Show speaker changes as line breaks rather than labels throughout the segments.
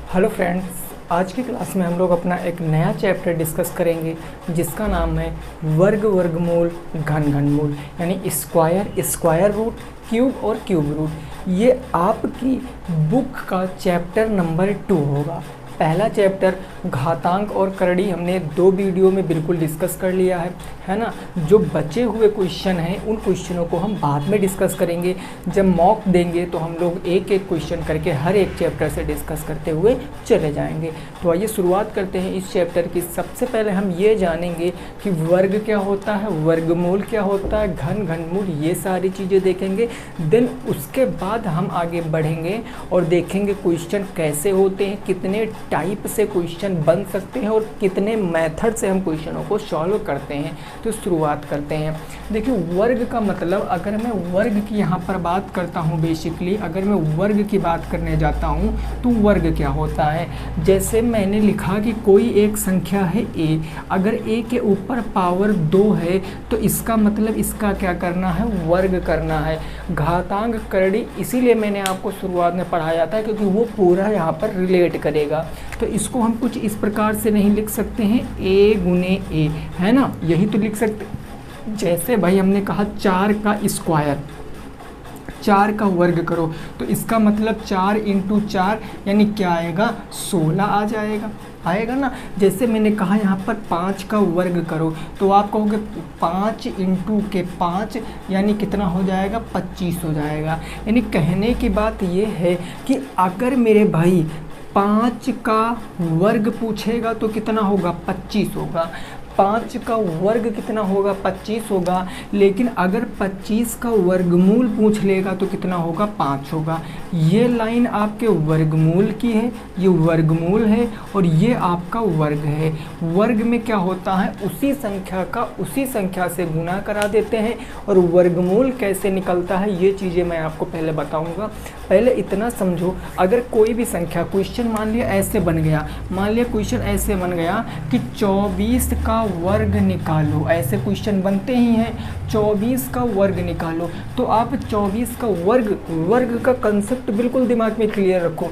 Hello friends, आज की class में हम लोग अपना एक नया चैप्टर डिस्कस करेंगे जिसका नाम है वर्ग वर्गमूल घन घनमूल, यानी स्क्वायर रूट, क्यूब और क्यूब रूट। ये आपकी बुक का चैप्टर नंबर 2 होगा। पहला चैप्टर घातांक और करड़ी हमने 2 वीडियो में बिल्कुल डिस्कस कर लिया है ना। जो बचे हुए क्वेश्चन हैं उन क्वेश्चनों को हम बाद में डिस्कस करेंगे। जब मॉक देंगे तो हम लोग एक एक क्वेश्चन करके हर एक चैप्टर से डिस्कस करते हुए चले जाएंगे। तो आइए शुरुआत करते हैं इस चैप्टर की। सबसे पहले हम ये जानेंगे कि वर्ग क्या होता है, वर्गमूल क्या होता है, घन घनमूल, ये सारी चीज़ें देखेंगे। देन उसके बाद हम आगे बढ़ेंगे और देखेंगे क्वेश्चन कैसे होते हैं, कितने टाइप से क्वेश्चन बन सकते हैं और कितने मेथड से हम क्वेश्चनों को सॉल्व करते हैं। तो शुरुआत करते हैं। देखिए, वर्ग का मतलब, अगर मैं वर्ग की यहाँ पर बात करता हूँ, बेसिकली अगर मैं वर्ग की बात करने जाता हूँ तो वर्ग क्या होता है। जैसे मैंने लिखा कि कोई एक संख्या है a, अगर a के ऊपर पावर 2 है तो इसका मतलब इसका क्या करना है, वर्ग करना है। घातांक करड़ी इसीलिए मैंने आपको शुरुआत में पढ़ाया था क्योंकि वो पूरा यहाँ पर रिलेट करेगा। तो इसको हम कुछ इस प्रकार से नहीं लिख सकते हैं a गुने a, है ना, यही तो लिख सकते। जैसे भाई हमने कहा 4 का स्क्वायर, 4 का वर्ग करो, तो इसका मतलब 4 इंटू 4 यानी क्या आएगा, 16 आ जाएगा, आएगा ना। जैसे मैंने कहा यहाँ पर 5 का वर्ग करो, तो आप कहोगे 5 इंटू के 5 यानी कितना हो जाएगा, 25 हो जाएगा। यानी कहने की बात ये है कि अगर मेरे भाई 5 का वर्ग पूछेगा तो कितना होगा, 25 होगा। 5 का वर्ग कितना होगा, 25 होगा। लेकिन अगर 25 का वर्गमूल पूछ लेगा तो कितना होगा, 5 होगा। ये लाइन आपके वर्गमूल की है, ये वर्गमूल है और ये आपका वर्ग है। वर्ग में क्या होता है, उसी संख्या का उसी संख्या से गुना करा देते हैं। और वर्गमूल कैसे निकलता है ये चीज़ें मैं आपको पहले बताऊंगा। पहले इतना समझो, अगर कोई भी संख्या, क्वेश्चन मान लिया ऐसे बन गया, मान लिया क्वेश्चन ऐसे बन गया कि 24 का वर्ग निकालो, ऐसे क्वेश्चन बनते ही हैं, 24 का वर्ग निकालो। तो आप 24 का वर्ग का कंसेप्ट बिल्कुल दिमाग में क्लियर रखो।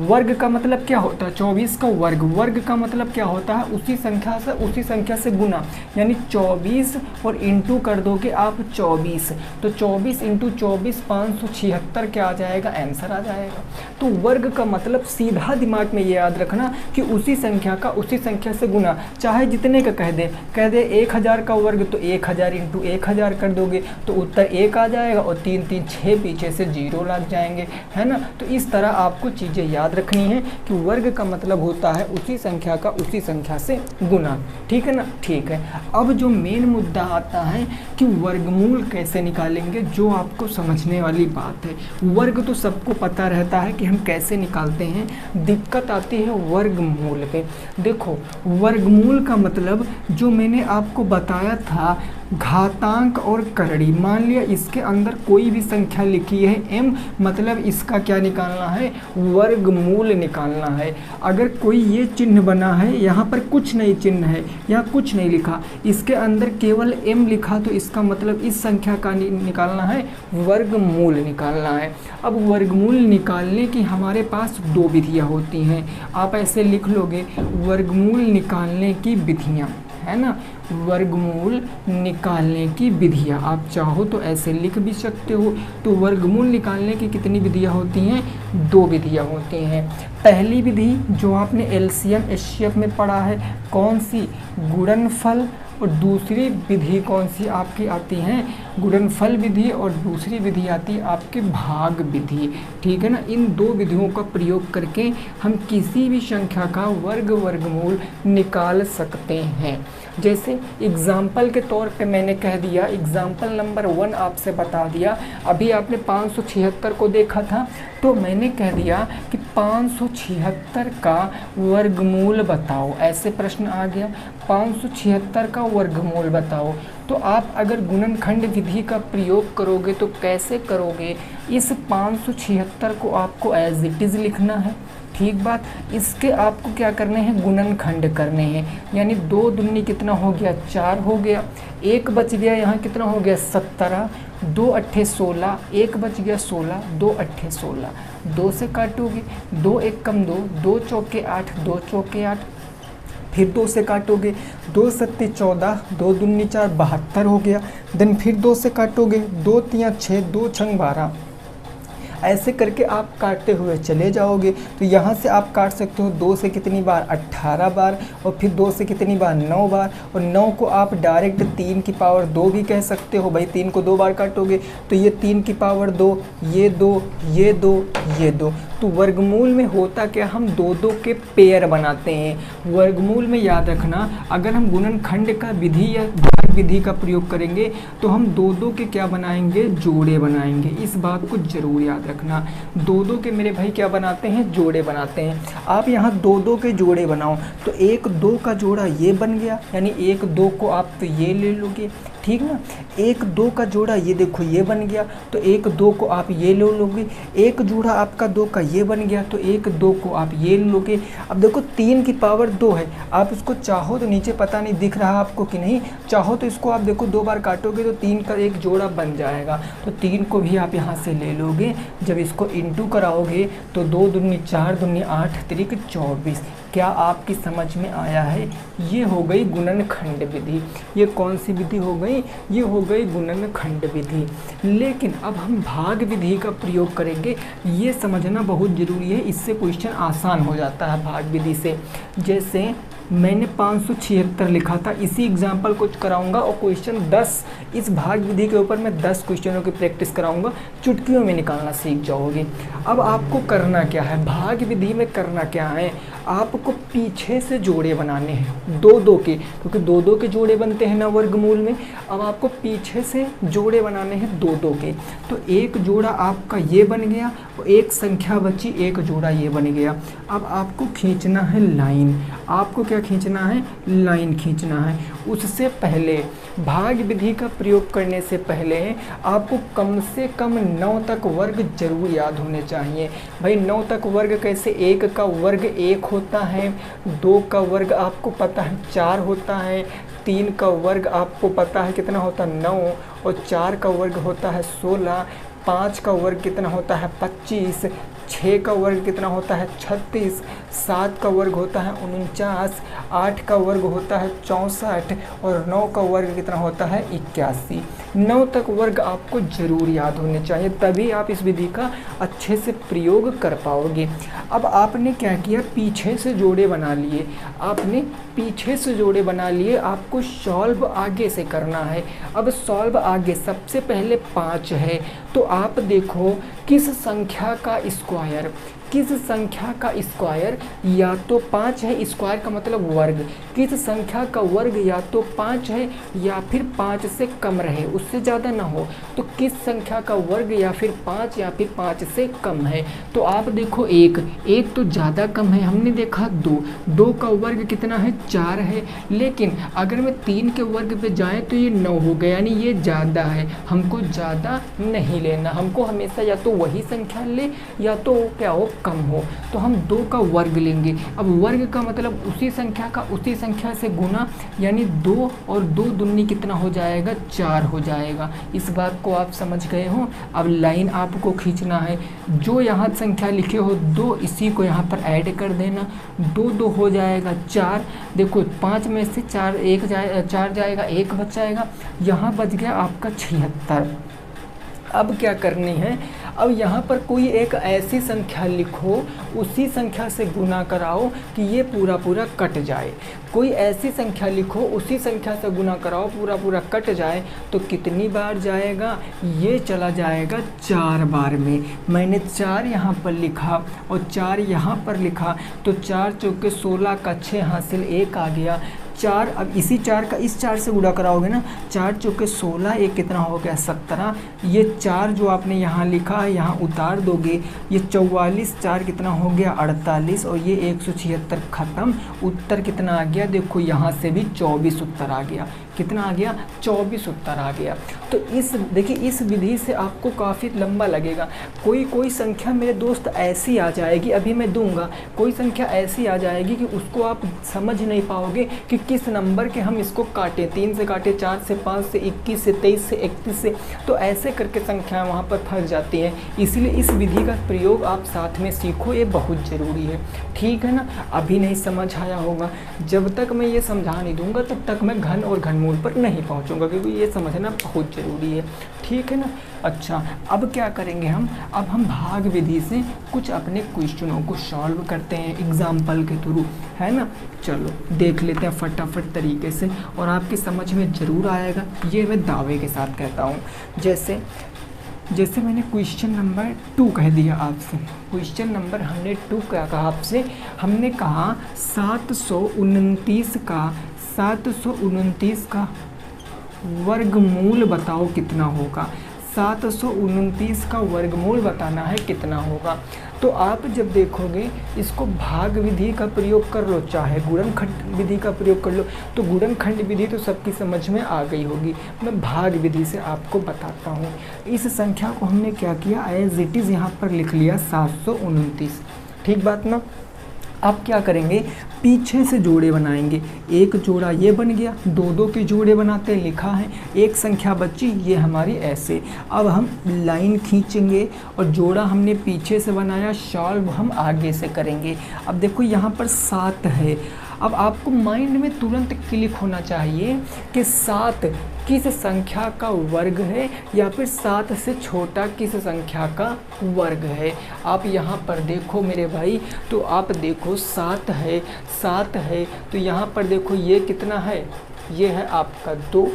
वर्ग का मतलब क्या होता है, 24 का वर्ग का मतलब क्या होता है, उसी संख्या से गुना, यानी 24 और इंटू कर दोगे आप 24, तो 24 इंटू 24 576 क्या आ जाएगा, आंसर आ जाएगा। तो वर्ग का मतलब सीधा दिमाग में ये याद रखना कि उसी संख्या का उसी संख्या से गुना, चाहे जितने का कह दे 1000 का वर्ग, तो 1000 इंटू 1000 कर दोगे तो उत्तर 1 आ जाएगा और 3 3 6 पीछे से 0 लग जाएंगे, है ना। तो इस तरह आपको चीज़ें याद रखनी है कि वर्ग का मतलब होता है उसी संख्या का उसी संख्या से गुना, ठीक है ना। ठीक है, अब जो मेन मुद्दा आता है कि वर्गमूल कैसे निकालेंगे, जो आपको समझने वाली बात है। वर्ग तो सबको पता रहता है कि हम कैसे निकालते हैं, दिक्कत आती है वर्गमूल पे। देखो, वर्गमूल का मतलब जो मैंने आपको बताया था, घातांक और करड़ी, मान लिया इसके अंदर कोई भी संख्या लिखी है m, मतलब इसका क्या निकालना है, वर्गमूल निकालना है। अगर कोई ये चिन्ह बना है, यहाँ पर कुछ नहीं चिन्ह है, यहाँ कुछ नहीं लिखा, इसके अंदर केवल m लिखा, तो इसका मतलब इस संख्या का निकालना है, वर्गमूल निकालना है। अब वर्गमूल निकालने की हमारे पास 2 विधियाँ होती हैं, आप ऐसे लिख लोगे, वर्गमूल निकालने की विधियाँ, है ना। वर्गमूल निकालने की विधियाँ आप चाहो तो ऐसे लिख भी सकते हो। तो वर्गमूल निकालने की कितनी विधियाँ होती हैं, 2 विधियाँ होती हैं। पहली विधि जो आपने एलसीएम एचसीएफ में पढ़ा है, कौन सी, गुणनफल, और दूसरी विधि कौन सी आपकी आती है, गुणनफल विधि, और दूसरी विधि आती है आपके भाग विधि, ठीक है ना। इन 2 विधियों का प्रयोग करके हम किसी भी संख्या का वर्गमूल निकाल सकते हैं। जैसे एग्जाम्पल के तौर पे मैंने कह दिया, एग्जाम्पल नंबर 1 आपसे बता दिया। अभी आपने 576 को देखा था, तो मैंने कह दिया कि 576 का वर्गमूल बताओ, ऐसे प्रश्न आ गया, 576 का वर्गमूल बताओ। तो आप अगर गुणनखंड विधि का प्रयोग करोगे तो कैसे करोगे, इस 576 को आपको एज इट इज़ लिखना है, ठीक बात। इसके आपको क्या करने हैं, गुणनखंड करने हैं, यानी 2 दूनी कितना हो गया, 4 हो गया, 1 बच गया, यहाँ कितना हो गया, 17, 2 अट्ठे 16, 1 बच गया 16, 2 अट्ठे 16, 2 से काटोगे 2 1 कम 2, 2 चौके 8, 2 चौके 8, फिर 2 से काटोगे 2 सत्ते 14, 2 दूनी 4, 72 हो गया। देन फिर 2 से काटोगे 2 तियाँ 6, 2 छंग 12, ऐसे करके आप काटते हुए चले जाओगे। तो यहाँ से आप काट सकते हो 2 से कितनी बार 18 बार, और फिर 2 से कितनी बार 9 बार, और 9 को आप डायरेक्ट 3 की पावर 2 भी कह सकते हो भाई। 3 को 2 बार काटोगे तो ये 3 की पावर 2, ये 2, ये 2, ये 2। तो वर्गमूल में होता क्या, हम 2-2 के पेयर बनाते हैं। वर्गमूल में याद रखना, अगर हम गुणनखंड का विधि या भाग विधि का प्रयोग करेंगे तो हम 2-2 के क्या बनाएंगे, जोड़े बनाएंगे। इस बात को जरूर याद रखना। 2-2 के मेरे भाई क्या बनाते हैं, जोड़े बनाते हैं। आप यहाँ 2-2 के जोड़े बनाओ तो 1-2 का जोड़ा ये बन गया, यानी 1-2 को आप तो ये ले लोगे, ठीक ना। 1-2 का जोड़ा ये देखो ये बन गया, तो 1-2 को आप ये ले लोगे। एक जोड़ा आपका 2 का ये बन गया, तो 1-2 को आप ये लोगे। अब देखो 3 की पावर 2 है, आप इसको चाहो तो नीचे पता नहीं दिख रहा आपको कि नहीं, चाहो तो इसको आप देखो 2 बार काटोगे तो 3 का एक जोड़ा बन जाएगा। तो 3 को भी आप यहाँ से ले लोगे। जब इसको इंटू कराओगे तो 2 दूनी 4, दूनी 8, तिरिक 24। क्या आपकी समझ में आया है? ये हो गई गुणनखंड विधि। ये कौन सी विधि हो गई? ये हो गई गुणनखंड विधि। लेकिन अब हम भाग विधि का प्रयोग करेंगे, ये समझना बहुत ज़रूरी है। इससे क्वेश्चन आसान हो जाता है भाग विधि से। जैसे मैंने 576 लिखा था, इसी एग्जाम्पल को कराऊंगा और क्वेश्चन 10 इस भाग विधि के ऊपर मैं 10 क्वेश्चनों की प्रैक्टिस कराऊंगा, चुटकियों में निकालना सीख जाओगे। अब आपको करना क्या है, भाग विधि में करना क्या है, आपको पीछे से जोड़े बनाने हैं 2-2 के, क्योंकि 2-2 के जोड़े बनते हैं ना वर्गमूल में। अब आपको पीछे से जोड़े बनाने हैं 2-2 के। तो एक जोड़ा आपका ये बन गया और एक संख्या बची, एक जोड़ा ये बन गया। अब आपको खींचना है लाइन। आपको क्या खींचना है, लाइन खींचना है। उससे पहले भाग विधि का प्रयोग करने से पहले आपको कम से कम 9 तक वर्ग जरूर याद होने चाहिए। भाई 9 तक वर्ग कैसे, 1 का वर्ग 1 होता है, 2 का वर्ग आपको पता है 4 होता है, 3 का वर्ग आपको पता है कितना होता है 9, और 4 का वर्ग होता है 16, 5 का वर्ग कितना होता है 25, 6 का वर्ग कितना होता है 36, 7 का वर्ग होता है 49, 8 का वर्ग होता है 64, और 9 का वर्ग कितना होता है 81। 9 तक वर्ग आपको जरूर याद होने चाहिए, तभी आप इस विधि का अच्छे से प्रयोग कर पाओगे। अब आपने क्या किया, पीछे से जोड़े बना लिए। आपने पीछे से जोड़े बना लिए, आपको सॉल्व आगे से करना है। अब सॉल्व आगे सबसे पहले 5 है, तो आप देखो किस संख्या का स्क्वायर, किस संख्या का स्क्वायर या तो 5 है, स्क्वायर का मतलब वर्ग, किस संख्या का वर्ग या तो 5 है या फिर 5 से कम रहे, उससे ज़्यादा ना हो। तो किस संख्या का वर्ग या फिर 5 या फिर 5 से कम है। तो आप देखो 1 तो ज़्यादा कम है, हमने देखा 2 का वर्ग कितना है 4 है, लेकिन अगर मैं 3 के वर्ग पे जाए तो ये 9 हो गया, यानी ये ज़्यादा है। हमको ज़्यादा नहीं लेना, हमको हमेशा या तो वही संख्या ले या तो क्या हो कम हो। तो हम 2 का वर्ग लेंगे। अब वर्ग का मतलब उसी संख्या का उसी संख्या से गुना, यानी 2 और 2 दूनी कितना हो जाएगा 4 हो जाएगा। इस बात को आप समझ गए हो। अब लाइन आपको खींचना है, जो यहाँ संख्या लिखे हो 2 इसी को यहाँ पर ऐड कर देना, 2 हो जाएगा 4। देखो 5 में से 4 जाएगा, 1 बच जाएगा, यहाँ बच गया आपका 76। अब क्या करनी है, अब यहाँ पर कोई एक ऐसी संख्या लिखो, उसी संख्या से गुना कराओ कि ये पूरा पूरा कट जाए। कोई ऐसी संख्या लिखो, उसी संख्या से गुना कराओ, पूरा पूरा कट जाए। तो कितनी बार जाएगा, ये चला जाएगा 4 बार में। मैंने 4 यहाँ पर लिखा और 4 यहाँ पर लिखा, तो 4 चौके 16 का 6 हासिल 1 आ गया। 4, अब इसी 4 का इस 4 से गुणा कराओगे ना, 4 चौके 16, 1 कितना हो गया 17। ये 4 जो आपने यहाँ लिखा है यहाँ उतार दोगे, ये 44, 4 कितना हो गया 48, और ये 176 खत्म। उत्तर कितना आ गया, देखो यहाँ से भी 24 उत्तर आ गया। कितना आ गया, 24 उत्तर आ गया। तो इस देखिए इस विधि से आपको काफ़ी लंबा लगेगा। कोई संख्या मेरे दोस्त ऐसी आ जाएगी, अभी मैं दूंगा, कोई संख्या ऐसी आ जाएगी कि उसको आप समझ नहीं पाओगे कि किस नंबर के हम इसको काटें, 3 से काटें, 4 से, 5 से, 21 से, 23 से, 31 से, तो ऐसे करके संख्याएं वहाँ पर फंस जाती हैं। इसलिए इस विधि का प्रयोग आप साथ में सीखो, ये बहुत ज़रूरी है, ठीक है ना। अभी नहीं समझ आया होगा, जब तक मैं ये समझा नहीं दूंगा तब तक मैं घन और घनमूल पर नहीं पहुंचूंगा, क्योंकि ये समझना बहुत ज़रूरी है, ठीक है ना। अच्छा, अब क्या करेंगे अब हम भाग विधि से कुछ अपने क्वेश्चनों को सॉल्व करते हैं एग्जाम्पल के थ्रू, है ना। चलो देख लेते हैं फटाफट तरीके से, और आपकी समझ में ज़रूर आएगा, ये मैं दावे के साथ कहता हूँ। जैसे मैंने क्वेश्चन नंबर 2 कह दिया आपसे, क्वेश्चन नंबर हमने 2 क्या कहा आपसे, हमने कहा 729 का वर्गमूल बताओ कितना होगा। 729 का वर्गमूल बताना है कितना होगा। तो आप जब देखोगे इसको भाग विधि का प्रयोग कर लो, चाहे गुणनखंड विधि का प्रयोग कर लो, तो गुणनखंड विधि तो सबकी समझ में आ गई होगी। मैं भाग विधि से आपको बताता हूँ। इस संख्या को हमने क्या किया, एज इट इज़ यहाँ पर लिख लिया 729, ठीक बात ना। अब क्या करेंगे, पीछे से जोड़े बनाएंगे। एक जोड़ा ये बन गया, दो के जोड़े बनाते लिखा है, एक संख्या बची ये हमारी ऐसे। अब हम लाइन खींचेंगे और जोड़ा हमने पीछे से बनाया, सॉल्व हम आगे से करेंगे। अब देखो यहाँ पर 7 है। अब आपको माइंड में तुरंत क्लिक होना चाहिए कि 7 किस संख्या का वर्ग है, या फिर 7 से छोटा किस संख्या का वर्ग है। आप यहाँ पर देखो मेरे भाई, तो आप देखो 7 है, तो यहाँ पर देखो ये कितना है, ये है आपका 2,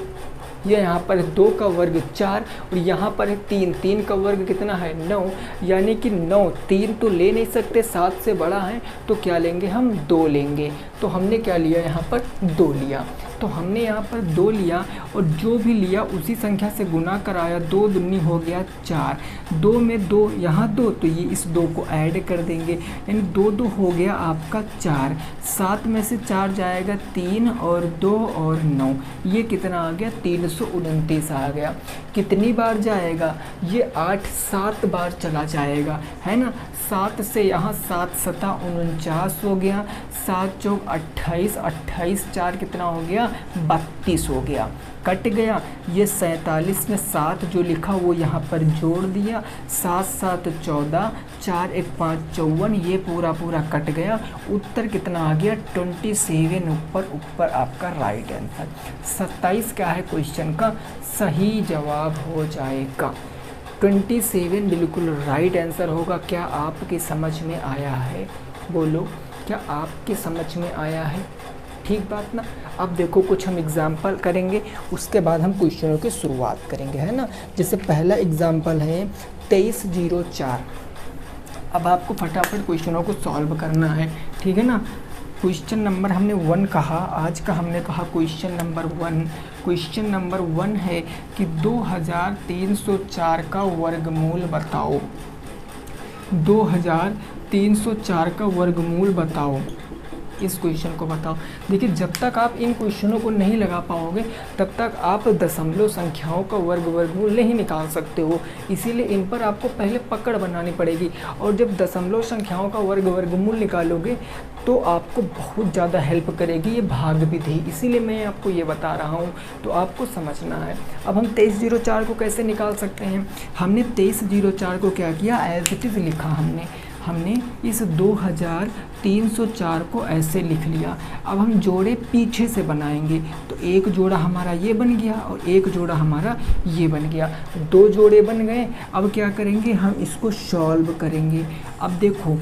ये यहाँ पर 2 का वर्ग 4, और यहाँ पर है 3 का वर्ग कितना है 9, यानी कि 9, 3 तो ले नहीं सकते, 7 से बड़ा है, तो क्या लेंगे हम 2 लेंगे। तो हमने क्या लिया यहाँ पर 2 लिया, तो हमने यहाँ पर 2 लिया, और जो भी लिया उसी संख्या से गुना कराया, 2 दूनी हो गया 4, 2 में 2 यहाँ 2, तो ये इस 2 को ऐड कर देंगे, यानी 2 हो गया आपका 4, 7 में से 4 जाएगा 3 और 2 और 9, ये कितना आ गया 329 आ गया। कितनी बार जाएगा, ये 7 बार चला जाएगा, है ना। 7 से यहाँ 7 सता 49 हो गया, 7 चौक 28, 28 4 कितना हो गया 32 हो गया, कट गया। ये 47 में 7 जो लिखा वो यहाँ पर जोड़ दिया, 7 7 14, 4 1 5 54, ये पूरा कट गया। उत्तर कितना आ गया 27, ऊपर आपका राइट आंसर। 27 क्या है क्वेश्चन का सही जवाब हो जाएगा। 27 बिल्कुल राइट आंसर होगा। क्या आपकी समझ में आया है, बोलो क्या आपकी समझ में आया है, ठीक बात ना। अब देखो कुछ हम एग्जाम्पल करेंगे, उसके बाद हम क्वेश्चनों की शुरुआत करेंगे, है ना। जैसे पहला एग्जाम्पल है 2304। अब आपको फटाफट क्वेश्चनों को सॉल्व करना है, ठीक है ना। क्वेश्चन नंबर हमने 1 कहा, आज का हमने कहा क्वेश्चन नंबर 1। क्वेश्चन नंबर 1 है कि 2304 का वर्गमूल बताओ। 2304 का वर्गमूल बताओ, इस क्वेश्चन को बताओ। देखिए जब तक आप इन क्वेश्चनों को नहीं लगा पाओगे तब तक आप दशमलव संख्याओं का वर्गमूल नहीं निकाल सकते हो, इसीलिए इन पर आपको पहले पकड़ बनानी पड़ेगी। और जब दशमलव संख्याओं का वर्गमूल निकालोगे तो आपको बहुत ज़्यादा हेल्प करेगी ये भाग विधि, इसीलिए मैं आपको ये बता रहा हूँ, तो आपको समझना है। अब हम 2304 को कैसे निकाल सकते हैं, हमने 2304 को क्या किया, एज इट इज़ लिखा हमने इस 2304 को ऐसे लिख लिया। अब हम जोड़े पीछे से बनाएंगे, तो एक जोड़ा हमारा ये बन गया और एक जोड़ा हमारा ये बन गया, 2 जोड़े बन गए। अब क्या करेंगे, हम इसको सॉल्व करेंगे। अब देखो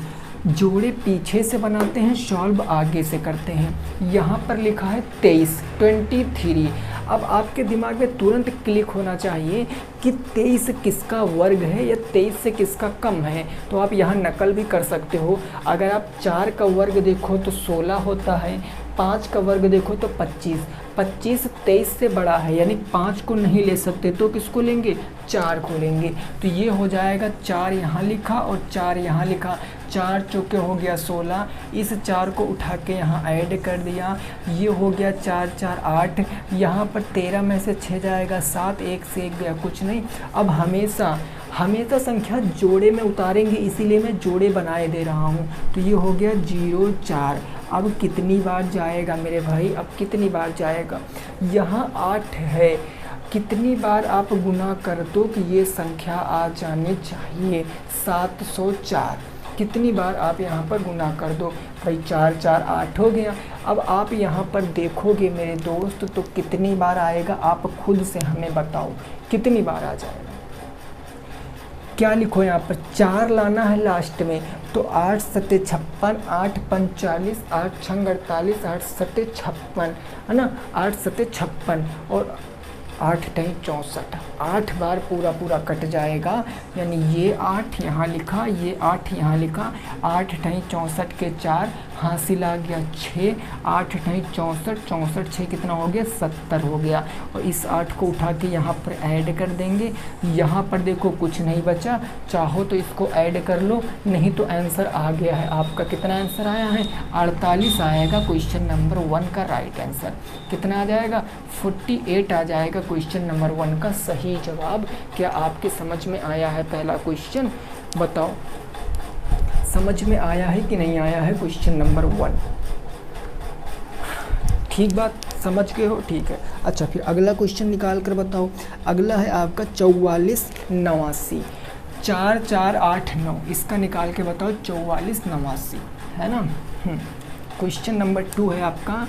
जोड़े पीछे से बनाते हैं, सॉल्व आगे से करते हैं। यहाँ पर लिखा है 23। अब आपके दिमाग में तुरंत क्लिक होना चाहिए कि 23 किसका वर्ग है या 23 से किसका कम है, तो आप यहाँ नकल भी कर सकते हो। अगर आप 4 का वर्ग देखो तो 16 होता है, 5 का वर्ग देखो तो 25, 25 23 से बड़ा है, यानी 5 को नहीं ले सकते तो किसको लेंगे, 4 को लेंगे। तो ये हो जाएगा 4 यहाँ लिखा और 4 यहाँ लिखा, 4 चौके हो गया 16, इस 4 को उठा के यहाँ ऐड कर दिया, ये हो गया 4 4 8, यहाँ पर 13 में से 6 जाएगा 7, 1 से 1 गया कुछ नहीं। अब हमेशा संख्या जोड़े में उतारेंगे, इसीलिए मैं जोड़े बनाए दे रहा हूँ। तो ये हो गया 0 4। अब कितनी बार जाएगा मेरे भाई, अब कितनी बार जाएगा, यहाँ 8 है, कितनी बार आप गुना कर दो कि ये संख्या आ जानी चाहिए, 704। कितनी बार आप यहाँ पर गुना कर दो भाई, 4 4 8 हो गया। अब आप यहाँ पर देखोगे मेरे दोस्त तो कितनी बार आएगा, आप खुद से हमें बताओ कितनी बार आ जाएगा। क्या लिखो यहाँ पर, 4 लाना है लास्ट में, तो 8 सत्ते 56, 8 पंच 40, 8 छंग 48, 8 सत्ते 56 है ना, 8 सत्ते 56 और 8 टाइम 64, 8 बार पूरा कट जाएगा, यानी ये 8 यहाँ लिखा, ये 8 यहाँ लिखा, 8 टाइम 64 के 4 हासिल आ गया 6, 8 टाइम 64, 64 6 कितना हो गया, 70 हो गया। और इस 8 को उठा के यहाँ पर ऐड कर देंगे, यहाँ पर देखो कुछ नहीं बचा, चाहो तो इसको ऐड कर लो, नहीं तो आंसर आ गया है आपका। कितना आंसर आया है, 48 आएगा क्वेश्चन नंबर 1 का राइट आंसर। कितना आ जाएगा, 48 आ जाएगा क्वेश्चन नंबर 1 का सही जवाब। क्या आपके समझ में आया है पहला क्वेश्चन, बताओ समझ में आया है कि नहीं आया है क्वेश्चन नंबर 1। ठीक बात, समझ गए हो, ठीक है। अच्छा फिर अगला क्वेश्चन निकाल कर बताओ। अगला है आपका 44 89, 4 4 8 9, इसका निकाल के बताओ 44 89 है ना। क्वेश्चन नंबर 2 है आपका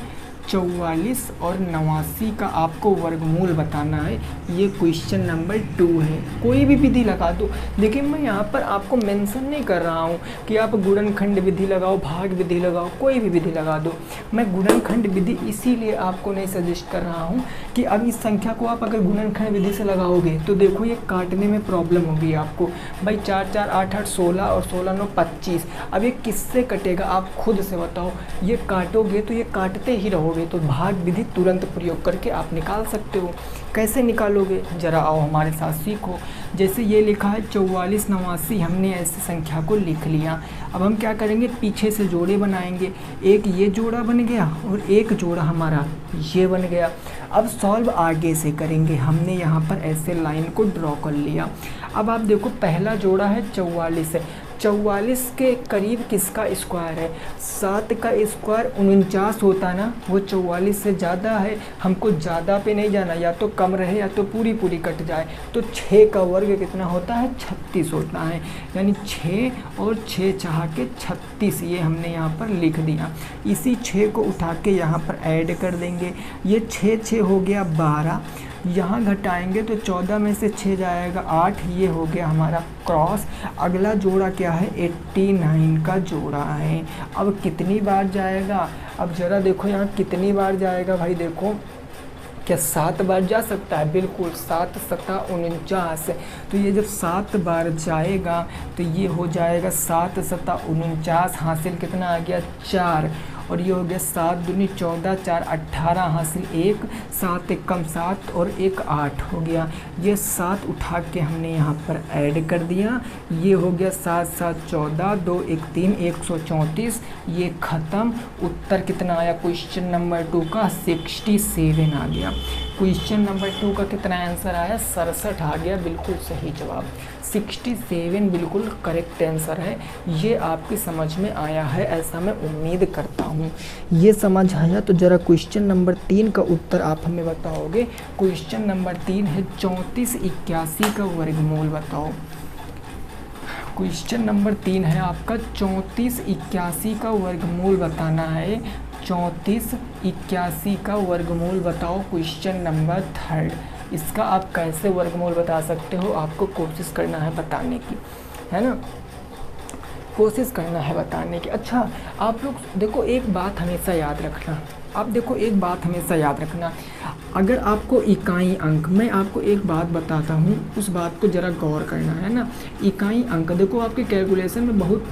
44 और 89 का आपको वर्गमूल बताना है, ये क्वेश्चन नंबर 2 है। कोई भी विधि लगा दो, देखिए मैं यहाँ पर आपको मेंशन नहीं कर रहा हूँ कि आप गुणनखंड विधि लगाओ, भाग विधि लगाओ, कोई भी विधि लगा दो। मैं गुणनखंड विधि इसीलिए आपको नहीं सजेस्ट कर रहा हूँ कि अब इस संख्या को आप अगर गुणनखंड विधि से लगाओगे तो देखो ये काटने में प्रॉब्लम होगी आपको। भाई 4 4 8 8 16 और 16 9 25, अब ये किससे कटेगा आप खुद से बताओ। ये काटोगे तो ये काटते ही रहोगे, तो भाग विधि तुरंत प्रयोग करके आप निकाल सकते हो। कैसे निकालोगे, जरा आओ हमारे साथ सीखो। जैसे ये लिखा है 44 89, हमने ऐसी संख्या को लिख लिया। अब हम क्या करेंगे, पीछे से जोड़े बनाएंगे, एक ये जोड़ा बन गया और एक जोड़ा हमारा ये बन गया। अब सॉल्व आगे से करेंगे, हमने यहाँ पर ऐसे लाइन को ड्रॉ कर लिया। अब आप देखो पहला जोड़ा है 44 है, 44 के करीब किसका स्क्वायर है, 7 का स्क्वायर 49 होता ना, वो 44 से ज़्यादा है। हमको ज़्यादा पे नहीं जाना, या तो कम रहे या तो पूरी कट जाए। तो 6 का वर्ग कितना होता है, 36 होता है, यानी 6 और 6 चाह के 36, ये हमने यहाँ पर लिख दिया। इसी 6 को उठा के यहाँ पर ऐड कर देंगे, ये 6 6 हो गया 12, यहाँ घटाएंगे तो 14 में से 6 जाएगा 8, ये हो गया हमारा क्रॉस। अगला जोड़ा क्या है, 89 का जोड़ा है। अब कितनी बार जाएगा, अब ज़रा देखो यहाँ कितनी बार जाएगा भाई, देखो क्या 7 बार जा सकता है, बिल्कुल 7 सता 49। तो ये जब 7 बार जाएगा तो ये हो जाएगा 7 सता 49, हासिल कितना आ गया 4, और ये हो गया 7 दूनी 14, 4 18, हासिल 1, 7 एक कम 7 और 1 8 हो गया। ये 7 उठा के हमने यहाँ पर ऐड कर दिया, ये हो गया 7 7 14, 2 1 3, 134, ये ख़त्म। उत्तर कितना आया क्वेश्चन नंबर 2 का, 67 आ गया। क्वेश्चन नंबर 2 का कितना आंसर आया, 67 आ गया, बिल्कुल सही जवाब 67 बिल्कुल करेक्ट आंसर है। ये आपकी समझ में आया है ऐसा मैं उम्मीद करता हूँ। ये समझ आया तो ज़रा क्वेश्चन नंबर 3 का उत्तर आप हमें बताओगे। क्वेश्चन नंबर 3 है 34 81 का वर्गमूल बताओ। क्वेश्चन नंबर 3 है आपका 34 81 का वर्गमूल बताना है। 34 81 का वर्गमूल बताओ क्वेश्चन नंबर 3। इसका आप कैसे वर्गमूल बता सकते हो, आपको कोशिश करना है बताने की, है ना, कोशिश करना है बताने की। अच्छा आप लोग देखो एक बात हमेशा याद रखना, आप देखो एक बात हमेशा याद रखना, अगर आपको इकाई अंक, मैं आपको एक बात बताता हूँ, उस बात को ज़रा गौर करना है ना। इकाई अंक देखो आपके कैलकुलेशन में बहुत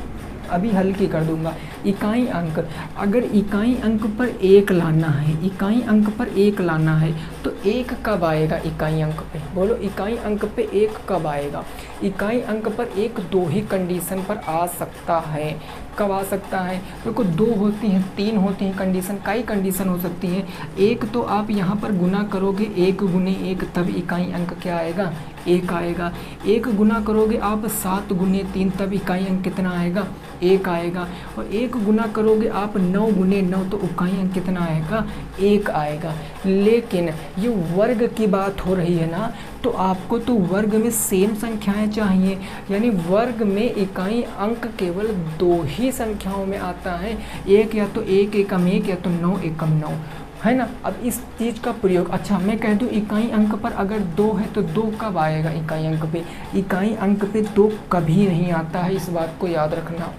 अभी हल की कर दूंगा। इकाई अंक, अगर इकाई अंक पर 1 लाना है, इकाई अंक पर 1 लाना है तो 1 कब आएगा इकाई अंक पे? बोलो इकाई अंक पे 1 कब आएगा? इकाई अंक पर 1 दो ही कंडीशन पर आ सकता है। कब आ सकता है? देखो 2 होती हैं, 3 होती हैं कंडीशन, कई कंडीशन हो सकती है। एक तो आप यहाँ पर गुना करोगे 1 गुने 1 तब इकाई अंक क्या आएगा? 1 आएगा। 1 गुना करोगे आप 7 गुने 3 तब इकाई अंक कितना आएगा? 1 आएगा। और 1 गुना करोगे आप 9 गुने 9 तो इकाई अंक कितना आएगा? 1 आएगा। लेकिन ये वर्ग की बात हो रही है ना, तो आपको तो वर्ग में सेम संख्याएं चाहिए, यानी वर्ग में इकाई अंक केवल 2 ही संख्याओं में आता है, एक या तो 1 एकम 1 या तो 9 एकम 9, है ना। अब इस चीज़ का प्रयोग, अच्छा मैं कह दूँ इकाई अंक पर अगर 2 है तो 2 कब आएगा इकाई अंक पे? इकाई अंक पे 2 कभी नहीं आता है, इस बात को याद रखना।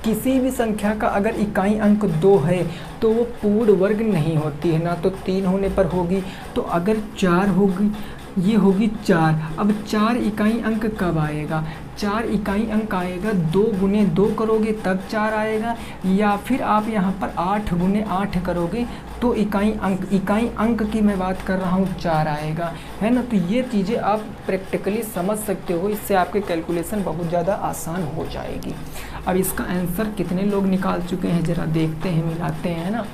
किसी भी संख्या का अगर इकाई अंक 2 है तो वो पूर्ण वर्ग नहीं होती है, ना तो 3 होने पर होगी, तो अगर 4 होगी, ये होगी 4। अब 4 इकाई अंक कब आएगा? 4 इकाई अंक आएगा 2 गुने 2 करोगे तब 4 आएगा, या फिर आप यहाँ पर 8 गुने 8 करोगे तो इकाई अंक की मैं बात कर रहा हूँ 4 आएगा, है ना। तो ये चीज़ें आप प्रैक्टिकली समझ सकते हो, इससे आपके कैलकुलेशन बहुत ज़्यादा आसान हो जाएगी। अब इसका आंसर कितने लोग निकाल चुके हैं ज़रा देखते हैं, मिलाते हैं, है ना।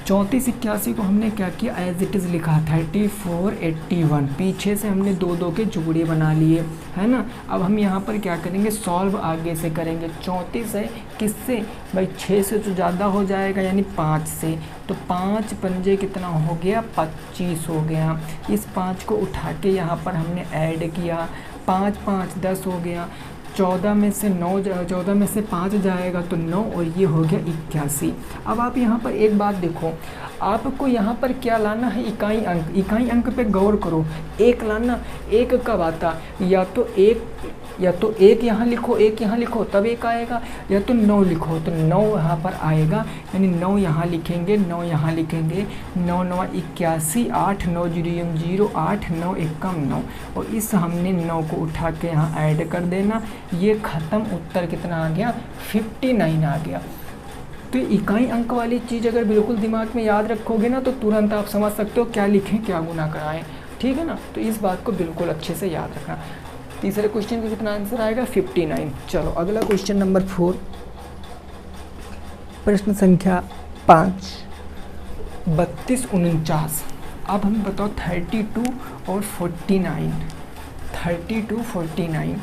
34 81 को हमने क्या किया? एज इट इज़ लिखा। 34 81 पीछे से हमने 2 के जुगड़े बना लिए, है ना। अब हम यहाँ पर क्या करेंगे? सॉल्व आगे से करेंगे। 34 है किससे भाई? 6 से तो ज़्यादा हो जाएगा, यानी 5 से, तो 5 पंजे कितना हो गया? 25 हो गया। इस 5 को उठा के यहाँ पर हमने ऐड किया, 5 5 10 हो गया। 14 में से 5 जाएगा तो 9 और ये हो गया 81। अब आप यहाँ पर एक बात देखो, आपको यहाँ पर क्या लाना है? इकाई अंक। इकाई अंक पे गौर करो, 1 लाना। 1 कब आता? या तो 1 यहाँ लिखो, 1 यहाँ लिखो तब 1 आएगा, या तो 9 लिखो तो 9 यहाँ पर आएगा, यानी 9 यहाँ लिखेंगे, 9 यहाँ लिखेंगे, 9 9 81, 8 9 0 0 8 9 एकम 9, और इस हमने 9 को उठा के यहाँ ऐड कर देना, ये ख़त्म। उत्तर कितना आ गया? 59 आ गया। तो इकाई अंक वाली चीज़ अगर बिल्कुल दिमाग में याद रखोगे ना तो तुरंत आप समझ सकते हो क्या लिखें क्या गुना कराएं, ठीक है ना। तो इस बात को बिल्कुल अच्छे से याद रखना। तीसरे क्वेश्चन का कितना आंसर आएगा? 59। चलो अगला क्वेश्चन नंबर 4, प्रश्न संख्या 5, 32 49। अब हमें बताओ 32 और 49, 32 49,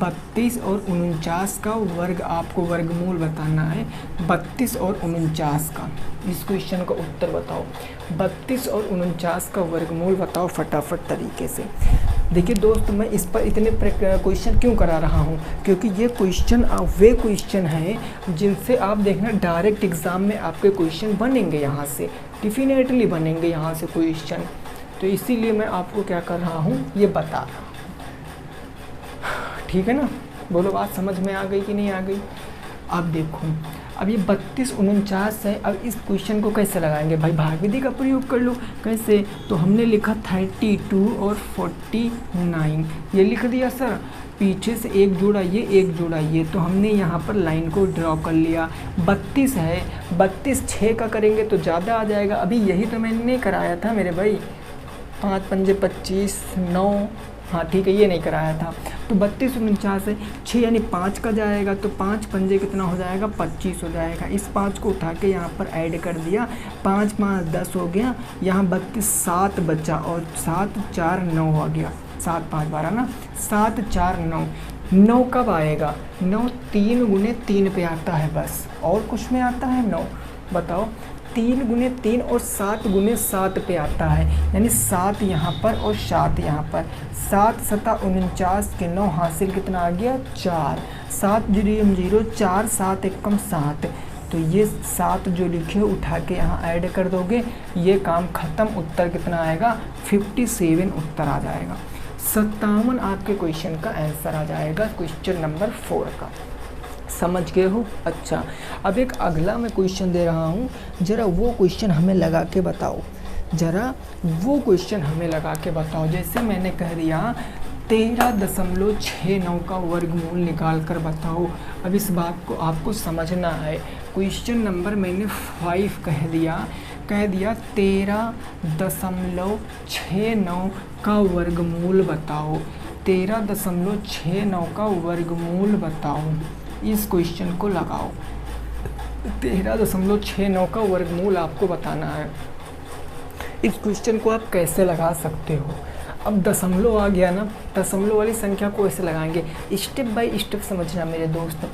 32 और 49 का वर्ग, आपको वर्गमूल बताना है 32 और 49 का। इस क्वेश्चन का उत्तर बताओ, 32 और 49 का वर्गमूल बताओ फटाफट तरीके से। देखिए दोस्त, मैं इस पर इतने क्वेश्चन क्यों करा रहा हूँ, क्योंकि ये क्वेश्चन वे क्वेश्चन हैं जिनसे आप देखना डायरेक्ट एग्ज़ाम में आपके क्वेश्चन बनेंगे, यहाँ से डेफिनेटली बनेंगे यहाँ से क्वेश्चन। तो इसीलिए मैं आपको क्या कर रहा हूँ, ये बता रहा हूँ, ठीक है ना। बोलो बात समझ में आ गई कि नहीं आ गई? अब देखो, अब ये 32 49 है। अब इस क्वेश्चन को कैसे लगाएंगे भाई? भाग विधि का प्रयोग कर लो। कैसे? तो हमने लिखा 32 और 49, ये लिख दिया सर। पीछे से एक जोड़ा ये, एक जोड़ा ये, तो हमने यहाँ पर लाइन को ड्रॉ कर लिया। 32 है, 32 6 का करेंगे तो ज़्यादा आ जाएगा। अभी यही तो मैंने कराया था मेरे भाई, 5 पंजे 25, 9, हाँ ठीक है, ये नहीं कराया था। तो 32 49 है, 6 यानी 5 का जाएगा, तो 5 पंजे कितना हो जाएगा? 25 हो जाएगा। इस 5 को उठा के यहाँ पर ऐड कर दिया, 5 5 10 हो गया, यहाँ 32 7 बचा, और 7 4 9 हो गया, 7 5 12 ना, 7 4 9। 9 कब आएगा? 9 3 गुने 3 पे आता है बस, और कुछ में आता है 9? बताओ। 3 गुने 3 और 7 गुने 7 पे आता है, यानी 7 यहाँ पर और 7 यहाँ पर। 7 7 49 के 9 हासिल कितना आ गया? 4। 7 0 0 4 7 एकम 7, तो ये 7 जो लिखे उठा के यहाँ ऐड कर दोगे, ये काम ख़त्म। उत्तर कितना आएगा? 57 उत्तर आ जाएगा। 57 आपके क्वेश्चन का आंसर आ जाएगा, क्वेश्चन नंबर 4 का। समझ गए हो? अच्छा, अब एक अगला मैं क्वेश्चन दे रहा हूँ, ज़रा वो क्वेश्चन हमें लगा के बताओ, ज़रा वो क्वेश्चन हमें लगा के बताओ। जैसे मैंने कह दिया 13.69 का वर्गमूल निकाल कर बताओ। अब इस बात को आपको समझना है। क्वेश्चन नंबर मैंने 5 कह दिया 13.69 का वर्गमूल बताओ। 13.69 का वर्गमूल बताओ। इस क्वेश्चन को लगाओ। 13.69 का वर्गमूल आपको बताना है। इस क्वेश्चन को आप कैसे लगा सकते हो? अब दशमलव आ गया ना, दशमलव वाली संख्या को ऐसे लगाएंगे। स्टेप बाय स्टेप समझना मेरे दोस्त।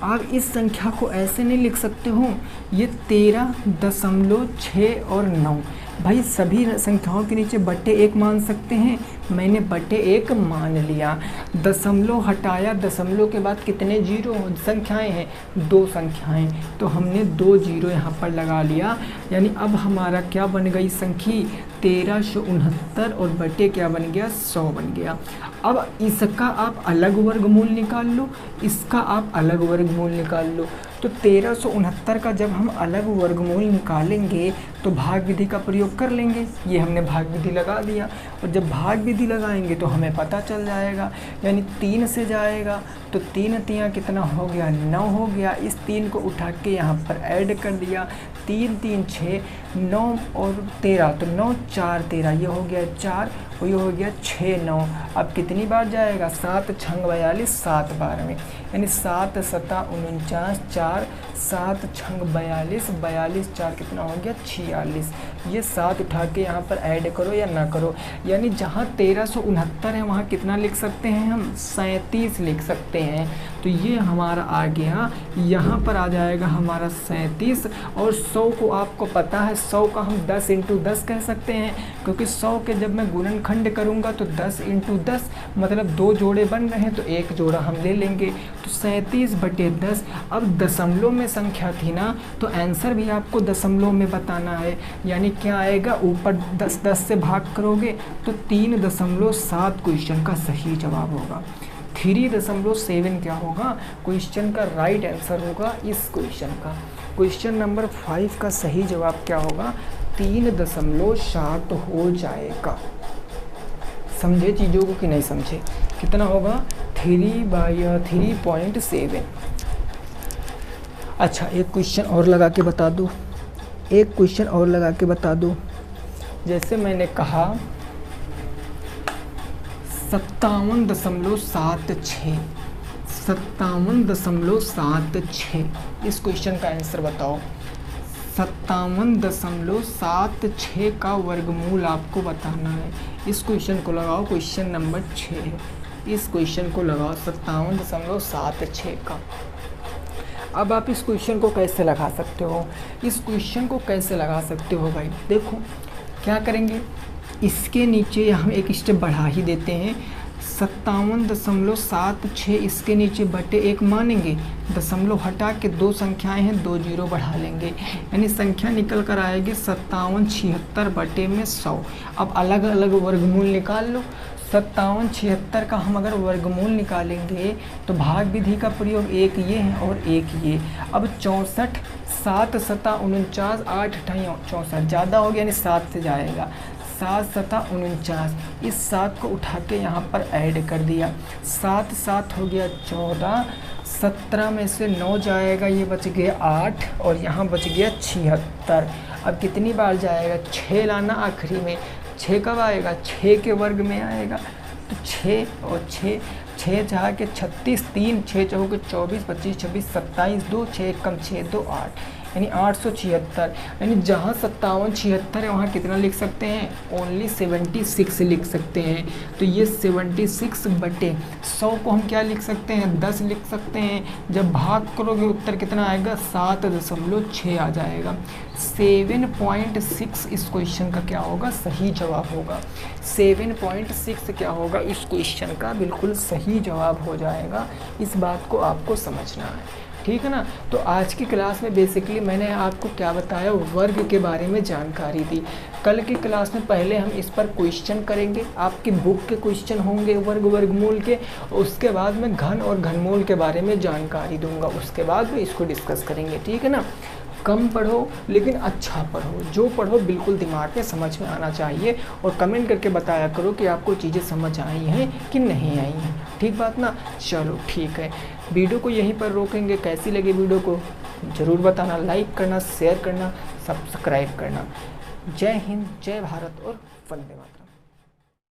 आप इस संख्या को ऐसे नहीं लिख सकते हो, ये 13.6 और 9 भाई सभी संख्याओं के नीचे बटे 1 मान सकते हैं। मैंने बटे 1 मान लिया। दशमलव हटाया, दशमलव के बाद कितने जीरो संख्याएं हैं? 2 संख्याएं, तो हमने 2 जीरो यहाँ पर लगा लिया। यानी अब हमारा क्या बन गई संख्या? 1369 और बटे क्या बन गया? 100 बन गया। अब इसका आप अलग वर्गमूल निकाल लो, इसका आप अलग वर्गमूल निकाल लो। तो 1369 का जब हम अलग वर्गमूल निकालेंगे तो भाग विधि का प्रयोग कर लेंगे। ये हमने भाग विधि लगा दिया, और जब भाग विधि लगाएंगे तो हमें पता चल जाएगा। यानी 3 से जाएगा तो 3 तियाँ कितना हो गया? 9 हो गया। इस 3 को उठा के यहाँ पर ऐड कर दिया। 3 3 6 9 और 13, तो 9 4 13, ये हो गया 4 और ये हो गया 6 9। अब कितनी बार जाएगा? 7 छंग 42, 7 बार में। यानी 7 7 49, 4 7 छंग 42, 42 4 कितना हो गया? 46। ये 7 उठा के यहाँ पर ऐड करो या ना करो। यानी जहाँ 1369 है वहाँ कितना लिख सकते हैं हम? 37 लिख सकते हैं। तो ये हमारा आ गया, यहाँ पर आ जाएगा हमारा 37। और 100 को आपको पता है, 100 का हम 10 × 10 कह सकते हैं, क्योंकि 100 के जब मैं गुणनखंड करूँगा तो 10 × 10 मतलब 2 जोड़े बन रहे हैं तो 1 जोड़ा हम ले लेंगे। तो 37/10। अब दशमलव में संख्या थी ना, तो आंसर भी आपको दशमलव में बताना है। यानी क्या आएगा? ऊपर 10 से भाग करोगे तो 3.7 क्वेश्चन का सही जवाब होगा। 3.7 क्या होगा? क्वेश्चन का राइट आंसर होगा इस क्वेश्चन का। क्वेश्चन नंबर 5 का सही जवाब क्या होगा? 3.7 हो जाएगा। समझे चीज़ों को कि नहीं समझे? कितना होगा? 3/3.7। अच्छा, एक क्वेश्चन और लगा के बता दो, एक क्वेश्चन और लगा के बता दो। जैसे मैंने कहा 57.76, 57.76। इस क्वेश्चन का आंसर बताओ। 57.76 का वर्गमूल आपको बताना है। इस क्वेश्चन को लगाओ, क्वेश्चन नंबर 6 है। इस क्वेश्चन को लगाओ 57.76 का। अब आप इस क्वेश्चन को कैसे लगा सकते हो? इस क्वेश्चन को कैसे लगा सकते हो भाई? देखो क्या करेंगे, इसके नीचे हम एक स्टेप बढ़ा ही देते हैं। 57.76 इसके नीचे बटे 1 मानेंगे, दशमलव हटा के 2 संख्याएं हैं, 2 जीरो बढ़ा लेंगे। यानी संख्या निकल कर आएगी 5776 बटे में 100। अब अलग अलग वर्गमूल निकाल लो। 5776 का हम अगर वर्गमूल निकालेंगे तो भाग विधि का प्रयोग एक ये है और एक ये। अब 64, 7 7 49, 8 8 64, ज़्यादा हो गया यानी 7 से जाएगा। 7 7 49, इस 7 को उठा के यहाँ पर ऐड कर दिया। 7 7 हो गया 14, 17 में से 9 जाएगा, ये बच गया 8 और यहाँ बच गया 76। अब कितनी बार जाएगा? 6 लाना आखिरी में। 6 कब आएगा? 6 के वर्ग में आएगा। तो 6 और 6, 6 जहाँ के 36, 3 6 चौके 24 25 26 27, 2 6 कम 6 2 8, यानी 876। यानी जहाँ 57 76 है वहाँ कितना लिख सकते हैं? ओनली 76 लिख सकते हैं। तो ये 76 बटे 100 को हम क्या लिख सकते हैं? 10 लिख सकते हैं। जब भाग करोगे उत्तर कितना आएगा? 7.6 आ जाएगा। 7.6 इस क्वेश्चन का क्या होगा? सही जवाब होगा। 7.6 क्या होगा? इस क्वेश्चन का बिल्कुल सही जवाब हो जाएगा। इस बात को आपको समझना है, ठीक है ना। तो आज की क्लास में बेसिकली मैंने आपको क्या बताया? वर्ग के बारे में जानकारी दी। कल की क्लास में पहले हम इस पर क्वेश्चन करेंगे, आपकी बुक के क्वेश्चन होंगे वर्ग वर्गमूल के। उसके बाद मैं घन और घनमूल के बारे में जानकारी दूंगा, उसके बाद में इसको डिस्कस करेंगे, ठीक है ना। कम पढ़ो लेकिन अच्छा पढ़ो, जो पढ़ो बिल्कुल दिमाग में समझ में आना चाहिए। और कमेंट करके बताया करो कि आपको चीज़ें समझ आई हैं कि नहीं आई हैं, ठीक बात ना। चलो ठीक है, वीडियो को यहीं पर रोकेंगे। कैसी लगी वीडियो को ज़रूर बताना, लाइक करना, शेयर करना, सब्सक्राइब करना। जय हिंद, जय भारत और वंदे मातरम।